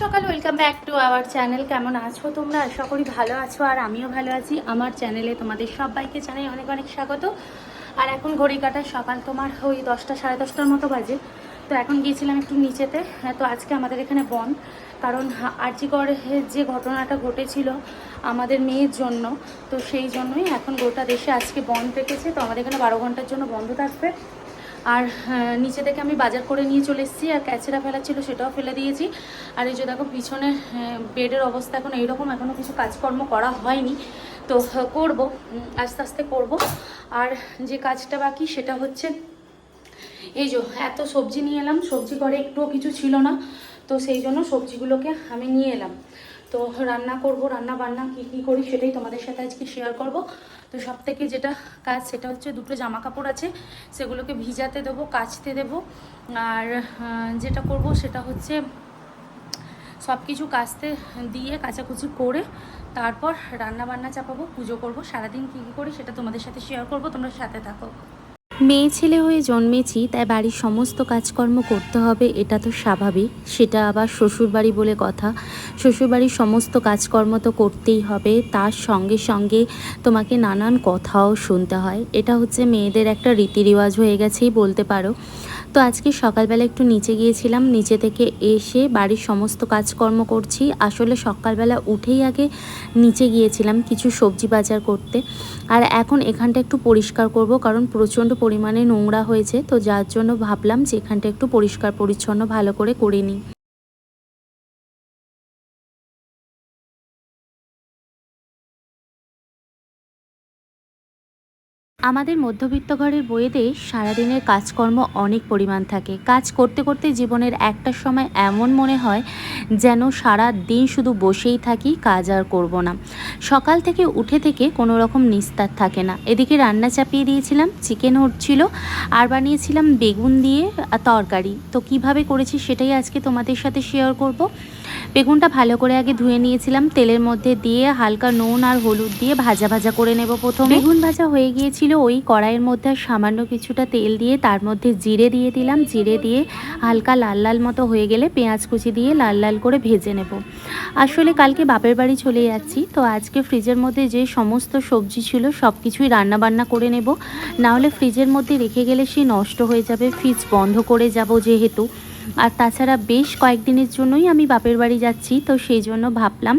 সকাল welcome back to our channel. কেমন আছো তোমরা? আশা করি ভালো আছো, আর আমিও ভালো আছি। আমার চ্যানেলে তোমাদের সবাইকে জানাই অনেক অনেক স্বাগত। আর এখন ঘড়ি কাটা সকাল তোমার ওই 10টা সাড়ে 10টার মতো বাজে। তো এখন গিয়েছিলাম একটু নিচেতে। তো আজকে আমাদের এখানে বন্ধ, কারণ আরজিকরে যে ঘটনাটা ঘটেছিল আমাদের মেয়ের জন্য, তো সেই জন্যই এখন গোটা দেশে আজকে বন্ধ রেখেছে। তো আমাদের এখানে 12 ঘন্টার জন্য বন্ধ থাকবে। আর নিচে থেকে আমি বাজার করে নিয়ে চলে এসেছি, আর ক্যাচেরা ফেলা ছিল সেটাও ফেলে দিয়েছি। আর এই যে দেখো পিছনে বেডের অবস্থা এখন এইরকম, এখনও কিছু কাজকর্ম করা হয়নি, তো করব, আস্তে আস্তে করব। আর যে কাজটা বাকি সেটা হচ্ছে এই যে এত সবজি নিয়ে এলাম, সবজি ঘরে একটুও কিছু ছিল না, তো সেই জন্য সবজিগুলোকে আমি নিয়ে এলাম। তো রান্না করব, রান্না বান্না কী করি সেটাই তোমাদের সাথে আজকে শেয়ার করব। তো সব থেকে যেটা কাজ সেটা হচ্ছে দুটো জামা কাপড় আছে, সেগুলোকে ভিজাতে দেবো, কাচতে দেবো। আর যেটা করব সেটা হচ্ছে সব কিছু কাচতে দিয়ে কাচাকুচি করে তারপর রান্না বান্না চাপাবো, পুজো করব। সারাদিন কী করি সেটা তোমাদের সাথে শেয়ার করব, তোমরা সাথে থাকো। মেয়ে ছেলে হয়ে জন্মেছি, তাই বাড়ির সমস্ত কাজকর্ম করতে হবে, এটা তো স্বাভাবিক। সেটা আবার শ্বশুরবাড়ি বলে কথা, শ্বশুরবাড়ির সমস্ত কাজকর্ম তো করতেই হবে, তার সঙ্গে সঙ্গে তোমাকে নানান কথাও শুনতে হয়। এটা হচ্ছে মেয়েদের একটা রীতি রেওয়াজ হয়ে গেছেই বলতে পারো। তো আজকে সকালবেলা একটু নিচে গিয়েছিলাম, নিচে থেকে এসে বাড়ির সমস্ত কাজকর্ম করছি। আসলে সকালবেলা উঠেই আগে নিচে গিয়েছিলাম কিছু সবজি বাজার করতে, আর এখন এখানটা একটু পরিষ্কার করব, কারণ প্রচণ্ড পরিমাণে নোংরা হয়েছে। তো যার জন্য ভাবলাম যে এখানটা একটু পরিষ্কার পরিচ্ছন্ন ভালো করে নিই। আমাদের মধ্যবিত্ত ঘরের বউয়েদের সারাদিনের কাজকর্ম অনেক পরিমাণ থাকে। কাজ করতে করতে জীবনের একটা সময় এমন মনে হয় যেন সারা দিন শুধু বসেই থাকি, কাজ আর করব না। সকাল থেকে উঠে থেকে কোনো রকম নিস্তার থাকে না। এদিকে রান্না চাপিয়ে দিয়েছিলাম, চিকেন হচ্ছিল, আর বানিয়েছিলাম বেগুন দিয়ে তরকারি। তো কিভাবে করেছি সেটাই আজকে তোমাদের সাথে শেয়ার করব। বেগুনটা ভালো করে আগে ধুয়ে নিয়েছিলাম, তেলের মধ্যে দিয়ে হালকা নুন আর হলুদ দিয়ে ভাজা ভাজা করে নেব। প্রথমে বেগুন ভাজা হয়ে গিয়েছিল, ওই কড়াইয়ের মধ্যে সামান্য কিছুটা তেল দিয়ে তার মধ্যে জিরে দিয়ে দিলাম। জিরে দিয়ে হালকা লাল লাল মতো হয়ে গেলে পেঁয়াজ কুচি দিয়ে লাল লাল করে ভেজে নেব। আসলে কালকে বাপের বাড়ি চলে যাচ্ছি, তো আজকে ফ্রিজের মধ্যে যে সমস্ত সবজি ছিল সব কিছুই রান্নাবান্না করে নেব, নাহলে ফ্রিজের মধ্যে রেখে গেলে সে নষ্ট হয়ে যাবে। ফ্রিজ বন্ধ করে যাব যেহেতু, আর তাছাড়া বেশ কয়েকদিনের জন্যই আমি বাপের বাড়ি যাচ্ছি, তো সেই জন্য ভাবলাম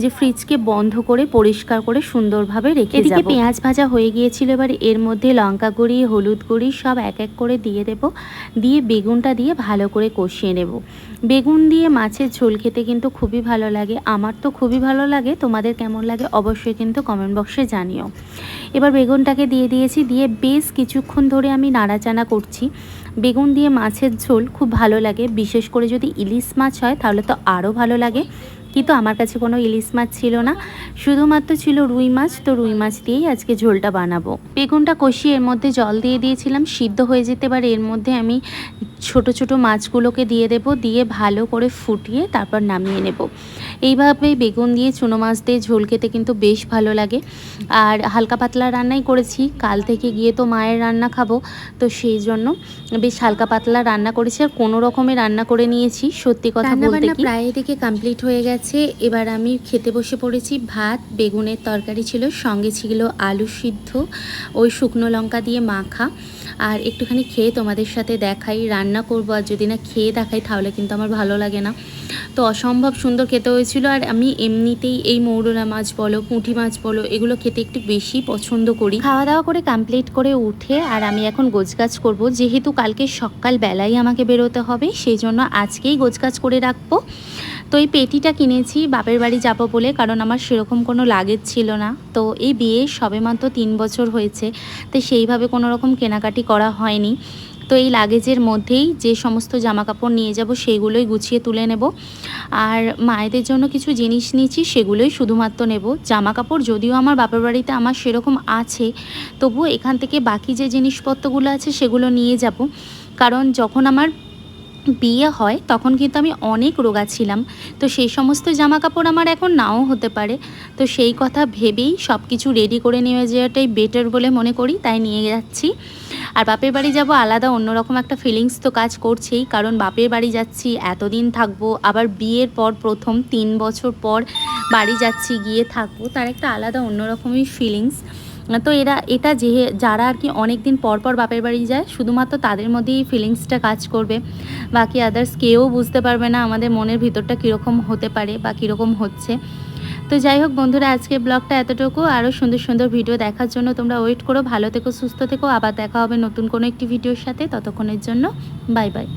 যে ফ্রিজকে বন্ধ করে পরিষ্কার করে সুন্দরভাবে রেখে যাব। এদিকে পেঁয়াজ ভাজা হয়ে গিয়েছিল, এবার এর মধ্যে লঙ্কা গুঁড়ি, হলুদ গুঁড়ি সব এক এক করে দিয়ে দেব, দিয়ে বেগুনটা দিয়ে ভালো করে কষিয়ে নেব। বেগুন দিয়ে মাছের ঝোল খেতে কিন্তু খুবই ভালো লাগে, আমার তো খুবই ভালো লাগে। তোমাদের কেমন লাগে অবশ্যই কিন্তু কমেন্ট বক্সে জানিও। এবার বেগুনটাকে দিয়ে দিয়েছি, দিয়ে বেশ কিছুক্ষণ ধরে আমি নাড়াচাড়া করছি। বেগুন দিয়ে মাছের ঝোল খুব ভালো লাগে, বিশেষ করে যদি ইলিশ মাছ হয় তাহলে তো আরও ভালো লাগে। কিন্তু আমার কাছে কোনো ইলিশ মাছ ছিল না, শুধুমাত্র ছিল রুই মাছ। তো রুই মাছ দিয়েই আজকে ঝোলটা বানাবো। বেগুনটা কষিয়ে এর মধ্যে জল দিয়ে দিয়েছিলাম, সিদ্ধ হয়ে যেতে পারে। এর মধ্যে আমি ছোট ছোট মাছগুলোকে দিয়ে দেব, দিয়ে ভালো করে ফুটিয়ে তারপর নামিয়ে নেব। এইভাবে বেগুন দিয়ে চুনো মাছ দিয়ে ঝোল খেতে কিন্তু বেশ ভালো লাগে। আর হালকা পাতলা রান্নাই করেছি, কাল থেকে গিয়ে তো মায়ের রান্না খাবো, তো সেই জন্য বেশ হালকা পাতলা রান্না করেছি, আর কোনো রকমে রান্না করে নিয়েছি। সত্যি কথা বলতে কি প্রায় এদিকে কমপ্লিট হয়ে গেছে। এবার আমি খেতে বসে পড়েছি। ভাত, বেগুনের তরকারি ছিল, সঙ্গে ছিল আলু সিদ্ধ, ওই শুকনো লঙ্কা দিয়ে মাখা। আর একটুখানি খেয়ে তোমাদের সাথে দেখাই, রান্না করবো, আর যদি না খেয়ে দেখাই তাহলে কিন্তু আমার ভালো লাগে না। তো অসম্ভব সুন্দর খেতে হয়েছিল। আর আমি এমনিতেই এই মৌরলা মাছ বলো, পুঁটি মাছ বলো, এগুলো খেতে একটু বেশি পছন্দ করি। খাওয়া দাওয়া করে কমপ্লিট করে উঠে আর আমি এখন গোছগাছ করব, যেহেতু কালকে সকালবেলাই আমাকে বেরোতে হবে, সেই জন্য আজকেই গোছগাছ করে রাখবো। তো এই পেটিটা কিনেছি বাপের বাড়ি যাবো বলে, কারণ আমার সেরকম কোনো লাগেজ ছিল না। তো এই বিয়ে সবেমাত্র 3 বছর হয়েছে, তো সেইভাবে কোনো রকম কেনাকাটি করা হয়নি। তো এই লাগেজের মধ্যেই যে সমস্ত জামা কাপড় নিয়ে যাব সেগুলোই গুছিয়ে তুলে নেব। আর মায়েদের জন্য কিছু জিনিস নিয়েছি, সেগুলোই শুধুমাত্র নেব। জামা কাপড় যদিও আমার বাপের বাড়িতে আমার সেরকম আছে, তবুও এখান থেকে বাকি যে জিনিসপত্রগুলো আছে সেগুলো নিয়ে যাব, কারণ যখন আমার বিয়ে হয় তখন কিন্তু আমি অনেক রোগা ছিলাম, তো সেই সমস্ত জামা কাপড় আমার এখন নাও হতে পারে। তো সেই কথা ভেবেই সব কিছু রেডি করে নিয়ে যাওয়াটাই বেটার বলে মনে করি, তাই নিয়ে যাচ্ছি। আর বাপের বাড়ি যাব আলাদা অন্যরকম একটা ফিলিংস তো কাজ করছেই, কারণ বাপের বাড়ি যাচ্ছি, এতদিন থাকবো, আবার বিয়ের পর প্রথম 3 বছর পর বাড়ি যাচ্ছি, গিয়ে থাকবো, তার একটা আলাদা অন্যরকমই ফিলিংস। তো এটা যারা আর কি অনেক দিন পর পর বাপের বাড়ি যায়, শুধুমাত্র তাদের মধ্যেই এই ফিলিংসটা কাজ করবে, বাকি আদার্স কেউ বুঝতে পারবে না আমাদের মনের ভিতরটা কীরকম হতে পারে বা কীরকম হচ্ছে। তো যাই হোক বন্ধুরা, আজকে ব্লগটা এতটুকু। আরও সুন্দর সুন্দর ভিডিও দেখার জন্য তোমরা ওয়েট করো। ভালো থেকো, সুস্থ থেকো, আবার দেখা হবে নতুন কোনো একটি ভিডিওর সাথে। ততক্ষণের জন্য বাই বাই।